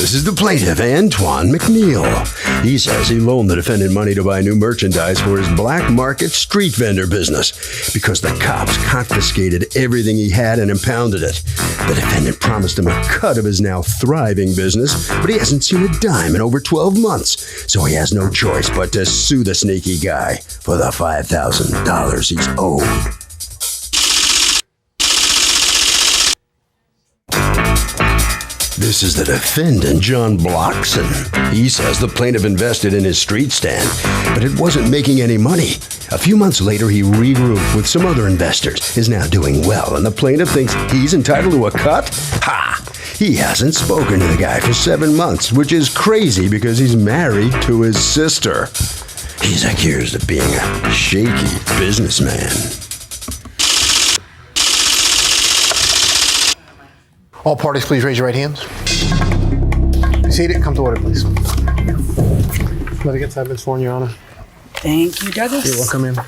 This is the plaintiff, Antoine McNeil. He says he loaned the defendant money to buy new merchandise for his black market street vendor business because the cops confiscated everything he had and impounded it. The defendant promised him a cut of his now thriving business, but he hasn't seen a dime in over 12 months, so he has no choice but to sue the sneaky guy for the $5,000 he's owed. This is the defendant, John Blockson. He says the plaintiff invested in his street stand, but it wasn't making any money. A few months later, he regrouped with some other investors, is now doing well, and the plaintiff thinks he's entitled to a cut? Ha! He hasn't spoken to the guy for 7 months, which is crazy because he's married to his sister. He's accused of being a shaky businessman. All parties, please raise your right hands. Be seated. Come to order, please. Litigants have been sworn, Your Honor. Thank you, Douglas. You're welcome, ma'am.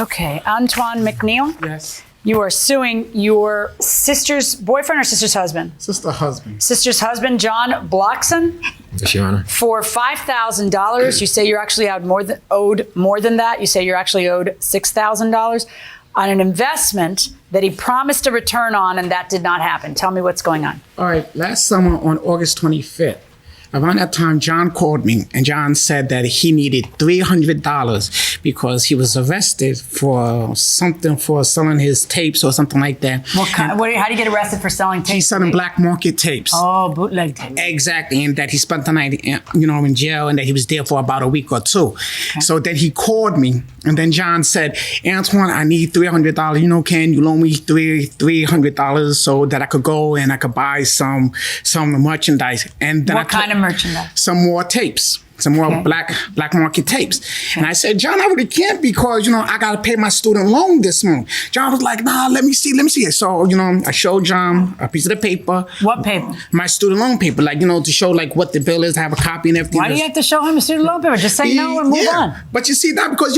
Okay, Antoine McNeil. Yes. You are suing your sister's boyfriend or sister's husband? Sister husband. Sister's husband, John Blockson, Yes, Your Honor. for $5,000. You say you're actually owed more than that. You say you're actually owed $6,000 on an investment that he promised a return on, and that did not happen. Tell me what's going on. All right, last summer on August 25th, around that time, John called me, and John said that he needed $300 because he was arrested for something for selling his tapes or something like that. How do you get arrested for selling tapes? He's selling black market tapes. Oh, bootleg tapes. Exactly, and that he spent the night, in jail, and that he was there for about a week or two. Okay. So then he called me, and then John said, Antoine, I need $300. Can you loan me $300 so that I could go and I could buy some merchandise? And then What kind of merchandise? Some more tapes. Some more black market tapes. Okay. And I said, John, I really can't because, I got to pay my student loan this month. John was like, nah, let me see it. So, I showed John a piece of the paper. What paper? My student loan paper, to show what the bill is, to have a copy and everything. Why do you have to show him a student loan paper? Just say no and move on. But you see that because,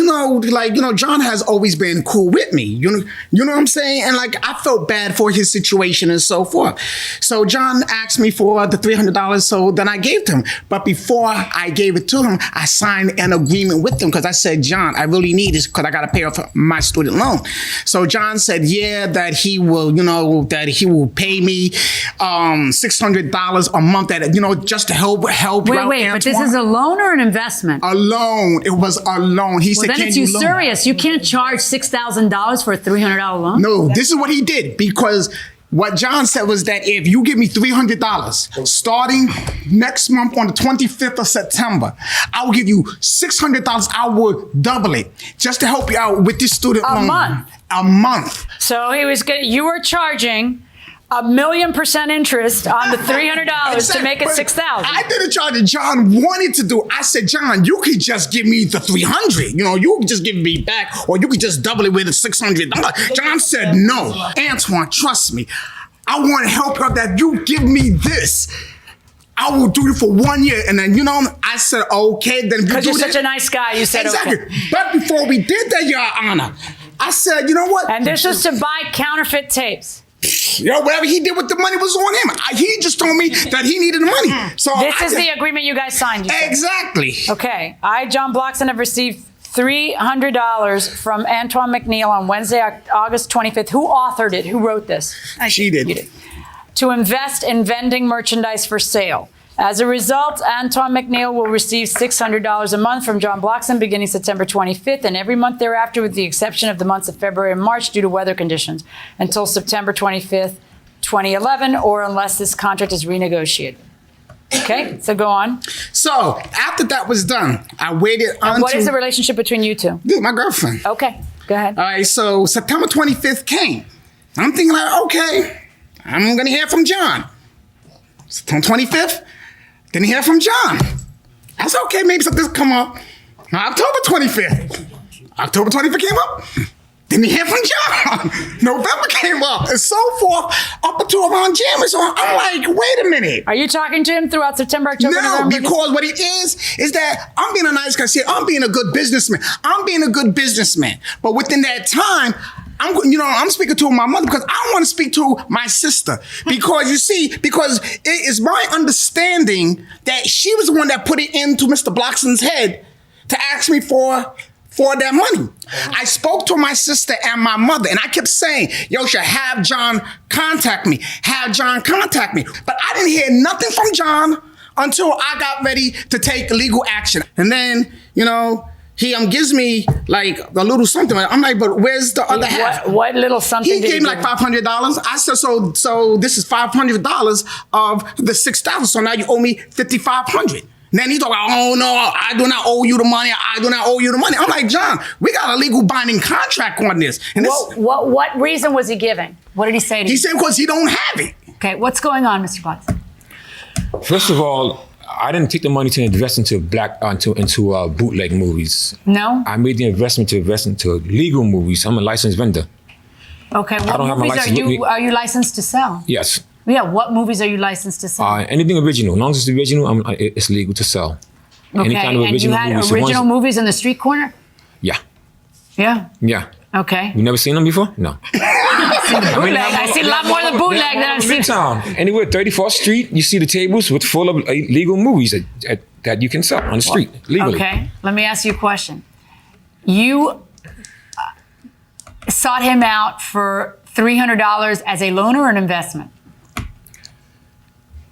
John has always been cool with me. You know what I'm saying? And I felt bad for his situation and so forth. So John asked me for the $300, so then I gave to him. But before I gave it to him, I signed an agreement with him because I said, John, I really need this because I got to pay off my student loan. So John said, that he will, pay me $600 a month just to help Wait, Antoine. but this is a loan or an investment? A loan. It was a loan. He said, then it's usurious. You can't charge $6,000 for a $300 loan. No, this is what he did because what John said was that if you give me $300 starting next month on the 25th of September, I will give you $600. I will double it just to help you out with this student loan. A month. So you were charging 1,000,000% interest on the $300 to make it $6,000. I didn't charge it. John wanted to do. I said, John, you could just give me the $300. You could just give me back, or you could just double it with the $600. John said, no, Antoine, trust me. I want to help you out. That you give me this, I will do it for 1 year. And then, I said, okay, then because you're such a nice guy, you said exactly. Okay. But before we did that, Your Honor, I said, you know what? And this was to buy counterfeit tapes. Whatever he did with the money was on him. He just told me that he needed the money. So this is the agreement you guys signed. Exactly. Okay. I, John Blockson, have received $300 from Antoine McNeil on Wednesday, August 25th. Who authored it? Who wrote this? She did. You did. To invest in vending merchandise for sale. As a result, Antoine McNeil will receive $600 a month from John Blockson beginning September 25th and every month thereafter with the exception of the months of February and March due to weather conditions until September 25th, 2011, or unless this contract is renegotiated. Okay, so go on. So after that was done, I waited until... What is the relationship between you two? Dude, my girlfriend. Okay, go ahead. All right, so September 25th came. I'm thinking okay, I'm going to hear from John. September 25th, didn't hear from John. I said, okay, maybe something's come up. October 25th. October 25th came up. Didn't hear from John. November came up and so forth up until around January. So I'm like, wait a minute. Are you talking to him throughout September, October, No, November? because what it is that I'm being a nice guy. See, I'm being a good businessman. But within that time, I'm speaking to my mother because I don't want to speak to my sister because it is my understanding that she was the one that put it into Mr. Blockson's head to ask me for that money. I spoke to my sister and my mother, and I kept saying, yo, should have John contact me. Have John contact me. But I didn't hear nothing from John until I got ready to take legal action. And then, he gives me like a little something. I'm like, but where's the other half? What little something he did gave me like $500. I said, so this is $500 of the $6,000. So now you owe me $5,500. And then he's talking about, oh no, I do not owe you the money. I do not owe you the money. I'm like, John, we got a legal binding contract on this. And what reason was he giving? What did he say to you? He said because he don't have it. Okay, what's going on, Mr. Blockson? First of all, I didn't take the money to invest into bootleg movies. No? I made the investment to invest into legal movies. I'm a licensed vendor. Okay, what movies are you licensed to sell? Yes. Yeah, what movies are you licensed to sell? Anything original. As long as it's original, it's legal to sell. Okay, Any kind of original and you had movies. original movies in the street corner? Yeah. Yeah? Yeah. Okay. You never seen them before? No. I see a lot more than bootleg than I've seen. Midtown. Anywhere, 34th Street, you see the tables full of legal movies that you can sell on the street legally. Okay, let me ask you a question. You sought him out for $300 as a loan or an investment?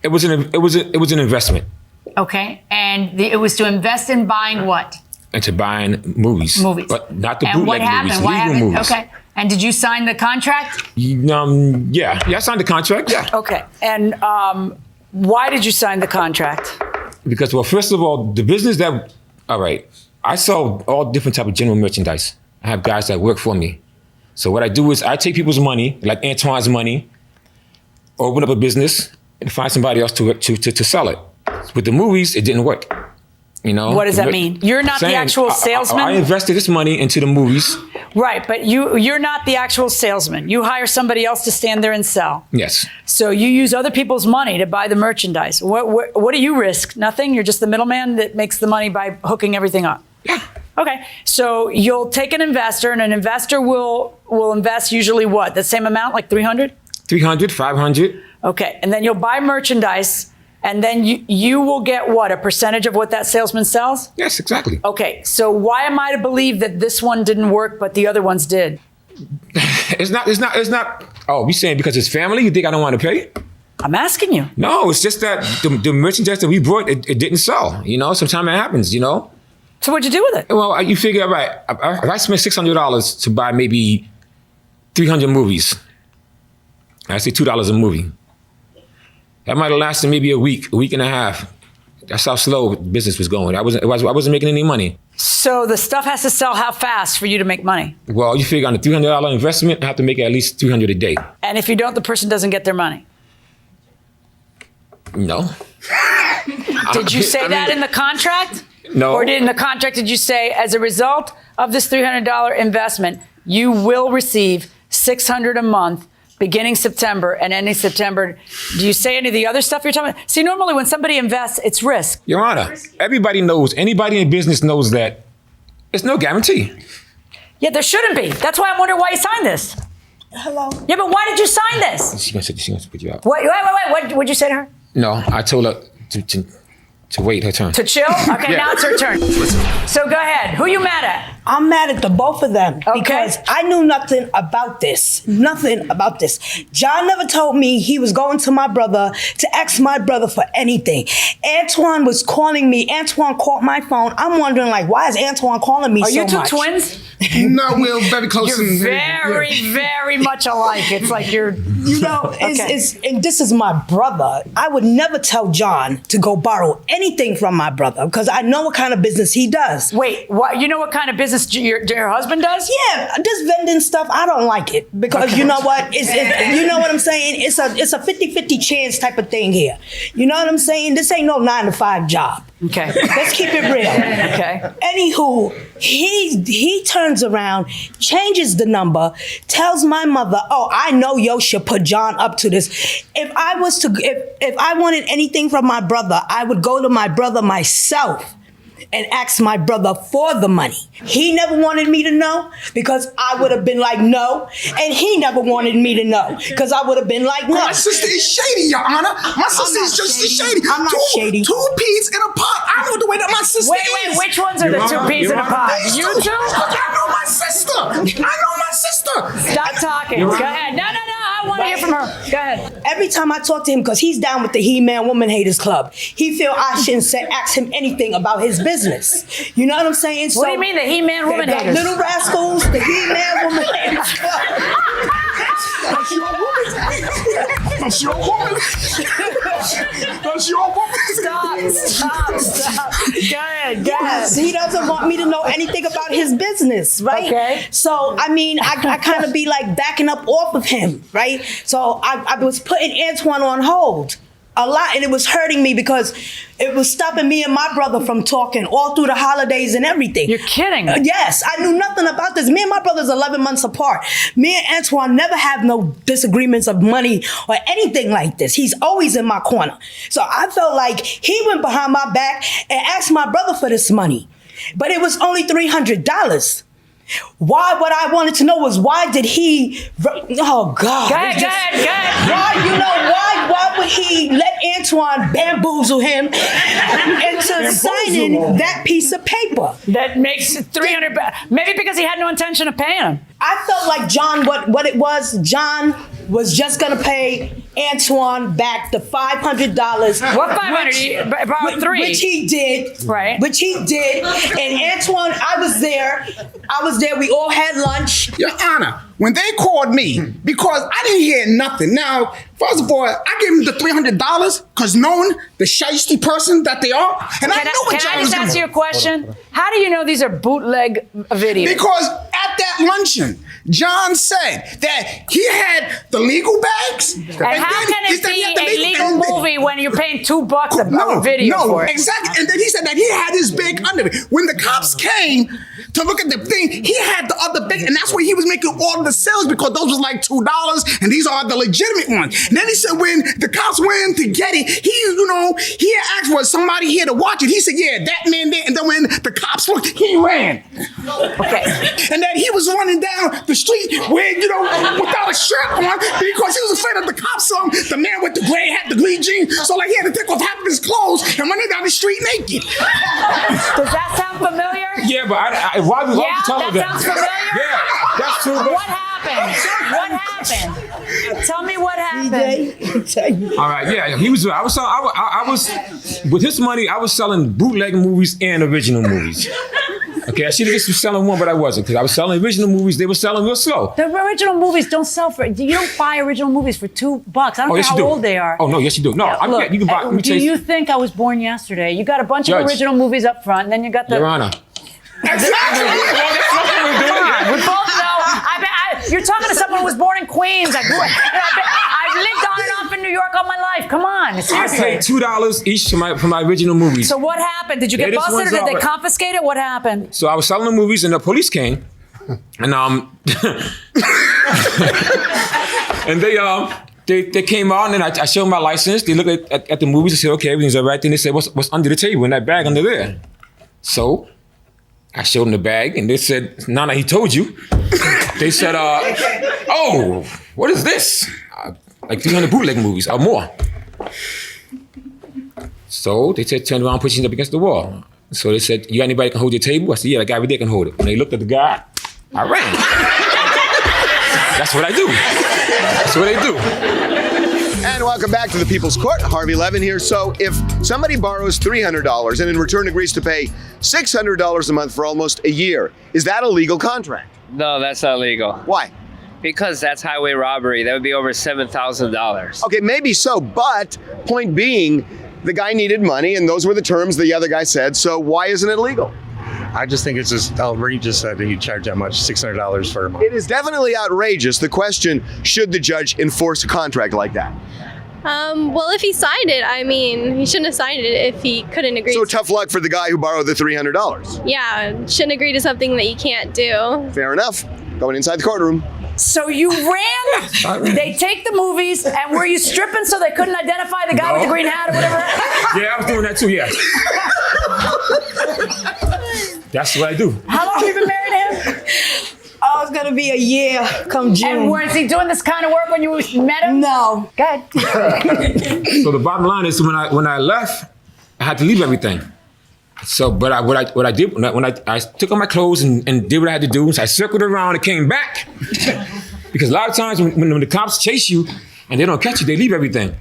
It was an investment. Okay, and it was to invest in buying what? Into buying movies. Movies. But not the And bootleg what happened? movies, legal movies. Okay, and did you sign the contract? Yeah, I signed the contract, yeah. Okay, and why did you sign the contract? Because, well, first of all, the business I sell all different type of general merchandise. I have guys that work for me. So what I do is I take people's money, like Antoine's money, open up a business, and find somebody else to sell it. With the movies, it didn't work. What does that mean? You're not the actual salesman? I invested this money into the movies. Right, but you're not the actual salesman. You hire somebody else to stand there and sell. Yes. So you use other people's money to buy the merchandise. What do you risk? Nothing? You're just the middleman that makes the money by hooking everything up? Yeah. Okay, so you'll take an investor, and an investor will invest usually what? The same amount, like $300? $300, $500. Okay, and then you'll buy merchandise, and then you will get what? A percentage of what that salesman sells? Yes, exactly. Okay, so why am I to believe that this one didn't work, but the other ones did? It's not. Oh, you saying because it's family, you think I don't want to pay? I'm asking you. No, it's just that the merchandise that we brought, it didn't sell. Sometimes it happens, So what'd you do with it? Well, you figure, right, if I spent $600 to buy maybe 300 movies, I say $2 a movie. That might have lasted maybe a week and a half. That's how slow business was going. I wasn't making any money. So the stuff has to sell how fast for you to make money? Well, you figure on a $300 investment, I have to make at least $300 a day. And if you don't, the person doesn't get their money? No. Did you say that in the contract? No. Or in the contract, did you say, as a result of this $300 investment, you will receive $600 a month beginning September and ending September? Do you say any of the other stuff you're talking about? See, normally when somebody invests, it's risk. Your Honor, everybody knows, anybody in business knows that it's no guarantee. Yeah, there shouldn't be. That's why I'm wondering why you signed this. Hello? Yeah, but why did you sign this? She's going to put you out. Wait. What'd you say to her? No, I told her to wait her turn. To chill? Okay, Now it's her turn. So go ahead. Who you mad at? I'm mad at the both of them Okay. because I knew nothing about this. Nothing about this. John never told me he was going to my brother to ask my brother for anything. Antoine was calling me. Antoine called my phone. I'm wondering, why is Antoine calling me so much? Are you two twins? No, we're very close. You're very much alike. It's like you're... And this is my brother. I would never tell John to go borrow anything from my brother because I know what kind of business he does. Wait, what? You know what kind of business your husband does? Yeah, this vending stuff, I don't like it because you know what? You know what I'm saying? It's a 50-50 chance type of thing here. You know what I'm saying? This ain't no 9-to-5 job. Okay. Let's keep it real. Okay. Anywho, he turns around, changes the number, tells my mother, "Oh, I know Yosha put John up to this. If I wanted anything from my brother, I would go to my brother myself." and asked my brother for the money. He never wanted me to know because I would have been like, no. And he never wanted me to know because I would have been like, no. My sister is shady, Your Honor. My sister is just shady. I'm not shady. Two peas in a pot. I know the way that my sister Wait, is. which ones are the two peas in a pot? You two? I know my sister. I know my sister. Stop talking. Go ahead. No. I want to hear from her. Go ahead. Every time I talk to him, because he's down with the He-Man Woman Haters Club, he feel I shouldn't ask him anything about his business. You know what I'm saying? What do you mean the He-Man Woman the Haters? Little Rascals, the He-Man Woman Haters Club. That's your woman. That's your woman. That's your woman. Stop. Go ahead. Yes, he doesn't want me to know anything about his business, right? Okay. So, I mean, I kind of be like backing up off of him, right? So I was putting Antoine on hold a lot, and it was hurting me because it was stopping me and my brother from talking all through the holidays and everything. You're kidding. Yes, I knew nothing about this. Me and my brother's 11 months apart. Me and Antoine never have no disagreements of money or anything like this. He's always in my corner. So I felt like he went behind my back and asked my brother for this money. But it was only $300. Why? What I wanted to know was why did he? Oh God! Go ahead. Why would he let Antoine bamboozle him into signing that piece of paper? That makes $300. Maybe because he had no intention of paying him. I felt like John. What it was? John was just gonna pay Antoine back the $500. What 500? About three. Which he did. Right. Which he did. And Antoine, I was there. We all had lunch. Your Honor, when they called me, because I didn't hear nothing. Now, first of all, I gave them the $300 because knowing the shiesty person that they are, and I know what Can John I was just doing. ask you a question? How do you know these are bootleg videos? Because at that luncheon, John said that he had the legal bags. And how can it be a legal movie when you're paying $2 a video for it? Exactly. And then he said that he had his bag under it. When the cops came to look at the thing, he had the other bag, and that's where he was making all of the sales because those was like $2, and these are the legitimate ones. And then he said when the cops went to get it, he had asked was somebody here to watch it. He said, yeah, that man there. And then when the cops looked, he ran. Okay. And then he was running down the street with, without a shirt on because he was afraid of the cops saw him. The man with the gray hat, the green jeans. So like he had to take off half of his clothes and running down the street naked. Does that sound familiar? Yeah, but why would you tell me that sounds familiar? Yeah, that's true. What happened? Tell me what happened. All right, yeah, he was. I was with his money. I was selling bootleg movies and original movies. Okay, I should have just been selling one, but I wasn't because I was selling original movies. They were selling real slow. The original movies don't sell for. You don't buy original movies for $2. I don't care how old they are. Oh no, yes you do. No, Yeah, look, you can buy. do you think I was born yesterday? You got a bunch of original movies up front, and then you got the. Your Honor. Exactly. We both know. You're talking to someone who was born in Queens. I've lived on and off in New York all my life. Come on, seriously. I paid $2 each for my original movies. So what happened? Did you get busted or did they confiscate it? What happened? So I was selling the movies and the police came, and and they came out and I showed my license. They looked at the movies and said, okay, everything's all right. Then they said, what's under the table in that bag under there? So I showed them the bag and they said, Nana, he told you. They said, oh, what is this? Like 300 bootleg movies or more. So they said, turn around, push it up against the wall. So they said, you got anybody that can hold your table? I said, yeah, the guy right there can hold it. When they looked at the guy, I ran. That's what I do. That's what they do. And welcome back to the People's Court. Harvey Levin here. So if somebody borrows $300 and in return agrees to pay $600 a month for almost a year, is that a legal contract? No, that's not legal. Why? Because that's highway robbery. That would be over $7,000. Okay, maybe so, but point being, the guy needed money and those were the terms the other guy said, so why isn't it legal? I just think it's just outrageous that you charge that much, $600 for a month. It is definitely outrageous. The question, should the judge enforce a contract like that? Well, if he signed it, I mean, he shouldn't have signed it if he couldn't agree. So tough luck for the guy who borrowed the $300. Yeah, shouldn't agree to something that you can't do. Fair enough. Going inside the courtroom. So you ran, they take the movies, and were you stripping so they couldn't identify the guy with the green hat or whatever? Yeah, I was doing that too, yeah. That's what I do. How long have you been married to him? Oh, it's gonna be a year come June. And was he doing this kind of work when you met him? No. Good. So the bottom line is when I left, I had to leave everything. So, but what I did when I took off my clothes and did what I had to do, so I circled around and came back. Because a lot of times when the cops chase you and they don't catch you, they leave everything.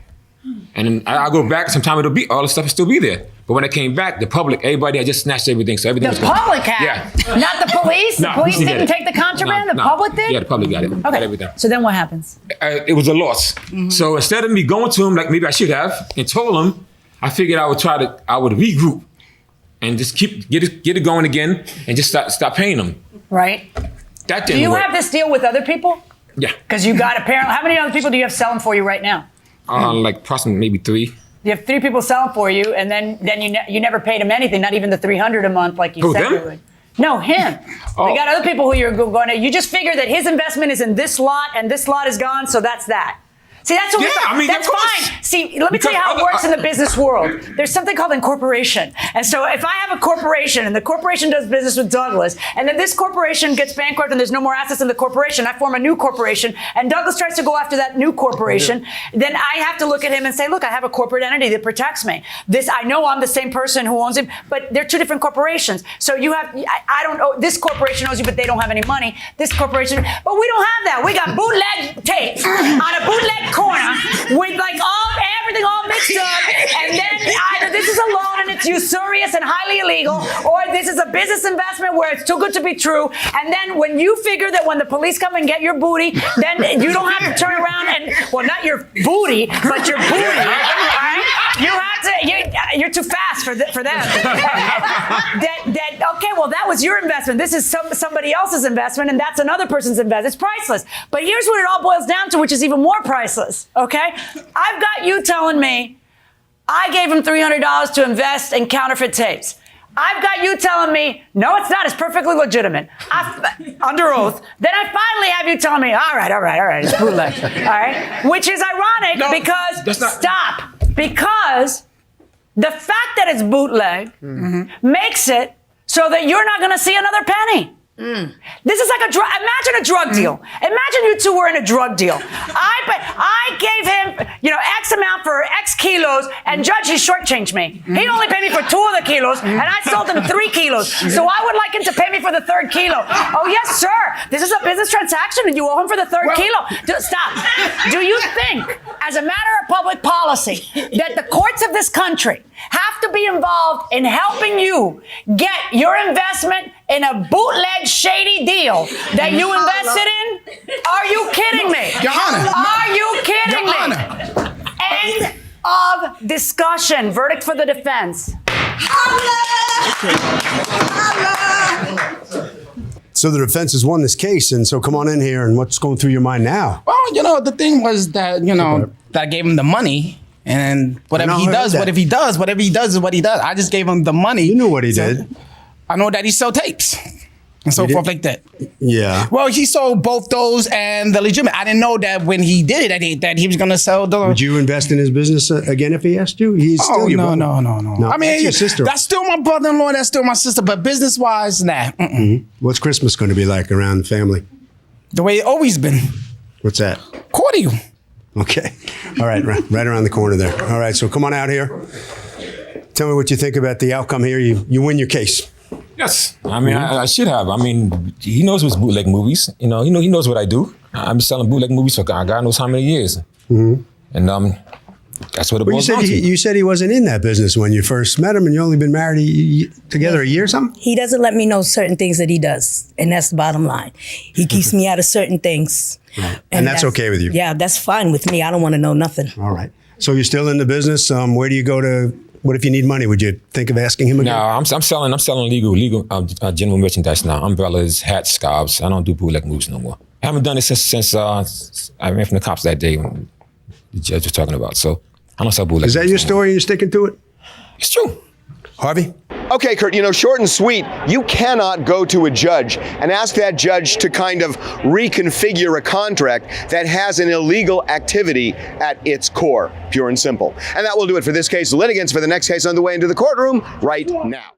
And then I'll go back. Sometime it'll be all the stuff will still be there. But when I came back, the public, everybody had just snatched everything. So everything The was gone. public had? Yeah. Not the police? No, The police didn't didn't get take the contraband? The No. public did? Yeah, the public got it. Got Okay. everything. So then what happens? It was a loss. So instead of me going to him like maybe I should have and told him, I figured I would regroup and just get it going again and just stop paying them. Right. That Do didn't you work. have this deal with other people? Yeah. Because you got apparently, how many other people do you have selling for you right now? Like approximately maybe 3. You have 3 people selling for you, and then you never paid him anything, not even the $300 a month like you Who, said them? you would. No, him. Oh. You got other people who you're going to. You just figure that his investment is in this lot, and this lot is gone, so that's that. See, that's what Yeah, I mean, that's of course. fine. See, let me tell you how it Because works in the business world. There's something called incorporation. And so if I have a corporation and the corporation does business with Douglas, and then this corporation gets bankrupt and there's no more assets in the corporation, I form a new corporation, and Douglas tries to go after that new corporation, then I have to look at him and say, look, I have a corporate entity that protects me. I know I'm the same person who owns it, but they're 2 different corporations. So you have, I don't know, this corporation owes you, but they don't have any money. This corporation, but we don't have that. We got bootleg tapes on a bootleg corner with like everything all mixed up, and then either this is a loan and it's usurious and highly illegal, or this is a business investment where it's too good to be true. And then when you figure that when the police come and get your booty, then you don't have to turn around and, well, not your booty, but your booty. All right? You have to. You're too fast for them. Okay, well, that was your investment. This is somebody else's investment, and that's another person's investment. It's priceless. But here's what it all boils down to, which is even more priceless. Okay, I've got you telling me I gave him $300 to invest in counterfeit tapes. I've got you telling me, no, it's not. It's perfectly legitimate. Under oath. Then I finally have you telling me, all right, it's bootleg. All right? Which is ironic because the fact that it's bootleg makes it so that you're not going to see another penny. This is like imagine a drug deal. Imagine you two were in a drug deal. I gave him, X amount for X kilos, and Judge, he shortchanged me. He only paid me for 2 of the kilos, and I sold him 3 kilos. So I would like him to pay me for the 3rd kilo. Oh, yes, sir. This is a business transaction, and you owe him for the 3rd kilo. Stop. Do you think, as a matter of public policy, that the courts of this country have to be involved in helping you get your investment in a bootleg shady deal that you invested in? Are you kidding me? Your Honor. Are you kidding Your me? Honor. End of discussion. Verdict for the defense. So the defense has won this case, and so come on in here, and what's going through your mind now? Well, the thing was that, that I gave him the money. And whatever he does is what he does. I just gave him the money. You knew what he did. I know that he sold tapes and so forth like that. Yeah. Well, he sold both those and the legitimate. I didn't know that when he did it, that he was going to sell the... Would you invest in his business again if he asked you? He's still your brother. No. I mean, that's your sister. That's still my brother-in-law. That's still my sister. But business-wise, nah. What's Christmas going to be like around the family? The way it always been. What's that? Cordial. Okay. All right. Right around the corner there. All right. So come on out here. Tell me what you think about the outcome here. You win your case. Yes. I mean, I should have. I mean, he knows what's bootleg movies. He knows what I do. I've been selling bootleg movies for God knows how many years. And that's what it boils down to. You said he wasn't in that business when you first met him, and you only been married together a year or something? He doesn't let me know certain things that he does, and that's the bottom line. He keeps me out of certain things. Right. And that's okay with you? Yeah, that's fine with me. I don't want to know nothing. All right. So you're still in the business. Where do you go to? What if you need money? Would you think of asking him again? No, I'm selling legal general merchandise now. Umbrellas, hats, scarves. I don't do bootleg moves no more. I haven't done it since I ran from the cops that day when the judge was talking about. So I don't sell bootleg. Is that your story and you're sticking to it? It's true. Harvey? Okay, Kurt, short and sweet, you cannot go to a judge and ask that judge to kind of reconfigure a contract that has an illegal activity at its core, pure and simple. And that will do it for this case. Litigants for the next case on the way into the courtroom right now.